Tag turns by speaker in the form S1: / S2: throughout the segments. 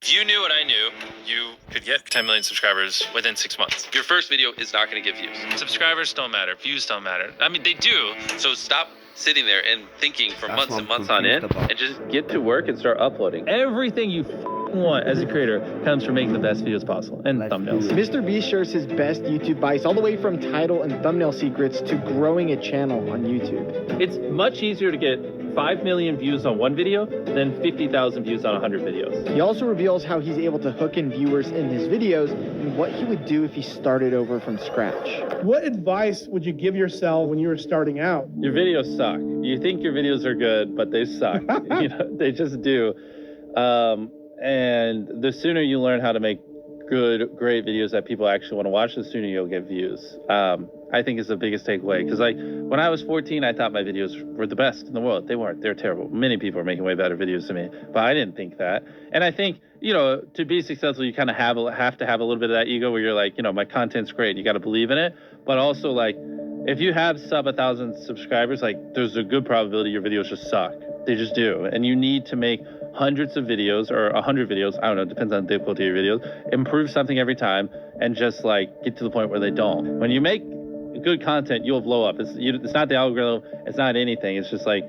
S1: If you knew what I knew, you could get 10 million subscribers within 6 months. Your first video is not going to get views. Subscribers don't matter. Views don't matter. I mean, they do. So stop sitting there and thinking for months and months on end and just get to work and start uploading. Everything you want as a creator comes from making the best videos possible and thumbnails.
S2: Mr. Beast shares his best YouTube advice all the way from title and thumbnail secrets to growing a channel on YouTube.
S1: It's much easier to get 5 million views on one video than 50,000 views on 100 videos.
S2: He also reveals how he's able to hook in viewers in his videos and what he would do if he started over from scratch.
S3: What advice would you give yourself when you were starting out?
S1: Your videos suck. You think your videos are good, but they suck. They just do. And the sooner you learn how to make great videos that people actually want to watch, the sooner you'll get views. I think is the biggest takeaway. Because like when I was 14, I thought my videos were the best in the world. They weren't. They're terrible. Many people are making way better videos than me, but I didn't think that. And I think, to be successful, you kind of have to have a little bit of that ego where you're like, my content's great. You got to believe in it. But also like, if you have sub 1,000 subscribers, like there's a good probability your videos just suck. They just do. And you need to make hundreds of videos or 100 videos. I don't know. It depends on the difficulty of your videos. Improve something every time and just like get to the point where they don't. When you make good content, you'll blow up. It's not the algorithm. It's not anything. It's just like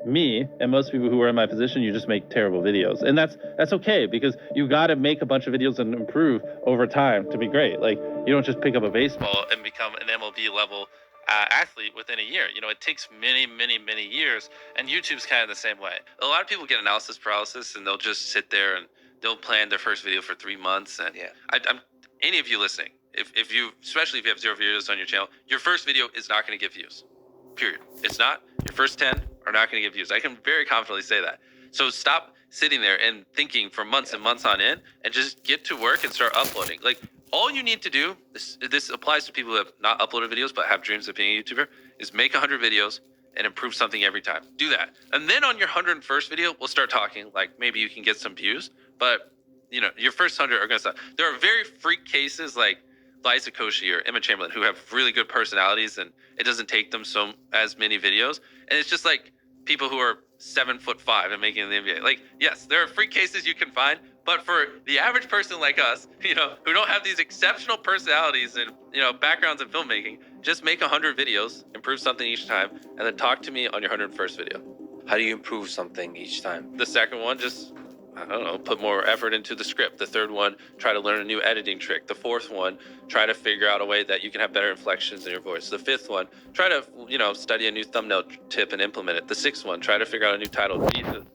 S1: me and most people who are in my position, you just make terrible videos. And that's okay, because you got to make a bunch of videos and improve over time to be great. Like you don't just pick up a baseball and become an MLB level athlete within a year. It takes many, many, many years, and YouTube's kind of the same way. A lot of people get analysis paralysis, and they'll just sit there and they'll plan their first video for 3 months. And I'm any of you listening, if you, especially if you have 0 videos on your channel, your first video is not going to get views. Period. It's not. Your first 10 are not going to get views. I can very confidently say that. So stop sitting there and thinking for months and months on end, and just get to work and start uploading. Like all you need to do, this applies to people who have not uploaded videos but have dreams of being a YouTuber, is make 100 videos and improve something every time. Do that. And then on your 101st video, we'll start talking, like maybe you can get some views, but your first 100 are going to suck. There are very freak cases like Liza Koshy or Emma Chamberlain who have really good personalities, and it doesn't take them as many videos. And it's just like people who are 7'5" and making the NBA. Like, yes, there are freak cases you can find, but for the average person like us, who don't have these exceptional personalities and, backgrounds in filmmaking, just make 100 videos, improve something each time, and then talk to me on your 101st video.
S4: How do you improve something each time?
S1: The second one, just, I don't know, put more effort into the script. The third one, try to learn a new editing trick. The fourth one, try to figure out a way that you can have better inflections in your voice. The fifth one, try to, study a new thumbnail tip and implement it. The sixth one, try to figure out a new title.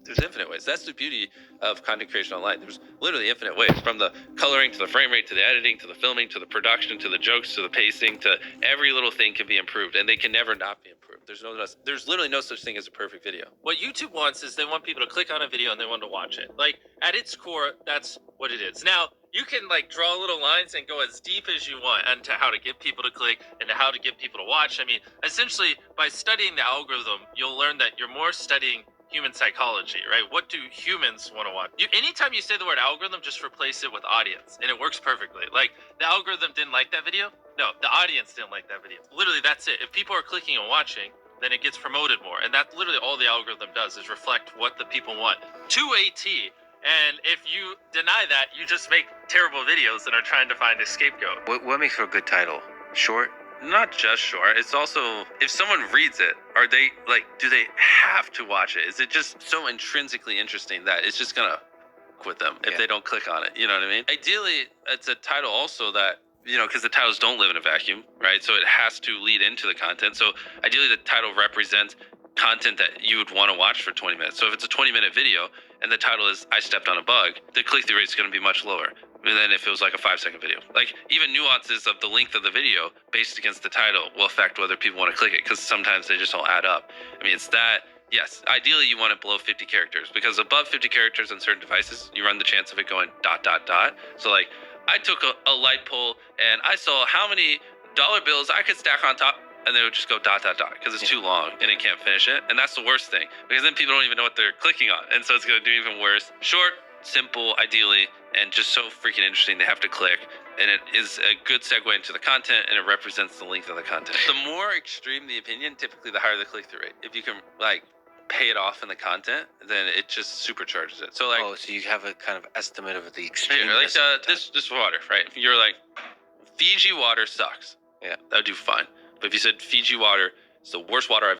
S1: There's infinite ways. That's the beauty of content creation online. There's literally infinite ways, from the coloring to the frame rate to the editing to the filming to the production to the jokes to the pacing to every little thing can be improved, and they can never not be improved. There's literally no such thing as a perfect video. What YouTube wants is they want people to click on a video and they want to watch it. Like at its core, that's what it is. Now you can like draw little lines and go as deep as you want into how to get people to click and how to get people to watch. I mean, essentially by studying the algorithm, you'll learn that you're more studying human psychology, right? What do humans want to watch? Anytime you say the word algorithm, just replace it with audience, and it works perfectly. Like the algorithm didn't like that video. No, the audience didn't like that video. Literally, that's it. If people are clicking and watching, then it gets promoted more. And that's literally all the algorithm does, is reflect what the people want to a T. And if you deny that, you just make terrible videos and are trying to find a scapegoat.
S4: What makes for a good title? Short?
S1: Not just short. It's also, if someone reads it, are they like, do they have to watch it? Is it just so intrinsically interesting that it's just gonna with them if they don't click on it? You know what I mean? Ideally, it's a title also that, because the titles don't live in a vacuum, right? So it has to lead into the content. So ideally, the title represents content that you would want to watch for 20 minutes. So if it's a 20-minute video and the title is I stepped on a bug, the click-through rate is going to be much lower than if it was like a 5-second video. Like even nuances of the length of the video based against the title will affect whether people want to click it, because sometimes they just don't add up. I mean, it's that. Yes, ideally you want it below 50 characters, because above 50 characters on certain devices, you run the chance of it going ... So like I took a light pole and I saw how many dollar bills I could stack on top, and they would just go ... because it's too long and it can't finish it. And that's the worst thing, because then people don't even know what they're clicking on. And so it's going to do even worse. Short, simple, ideally, and just so freaking interesting they have to click. And it is a good segue into the content, and it represents the length of the content. The more extreme the opinion, typically the higher the click-through rate. If you can like pay it off in the content, then it just supercharges it. So like,
S4: Oh, so you have a kind of estimate of the extreme.
S1: like this water, right? If you're like, Fiji water sucks. Yeah, that would do fine. But if you said Fiji water is the worst water I've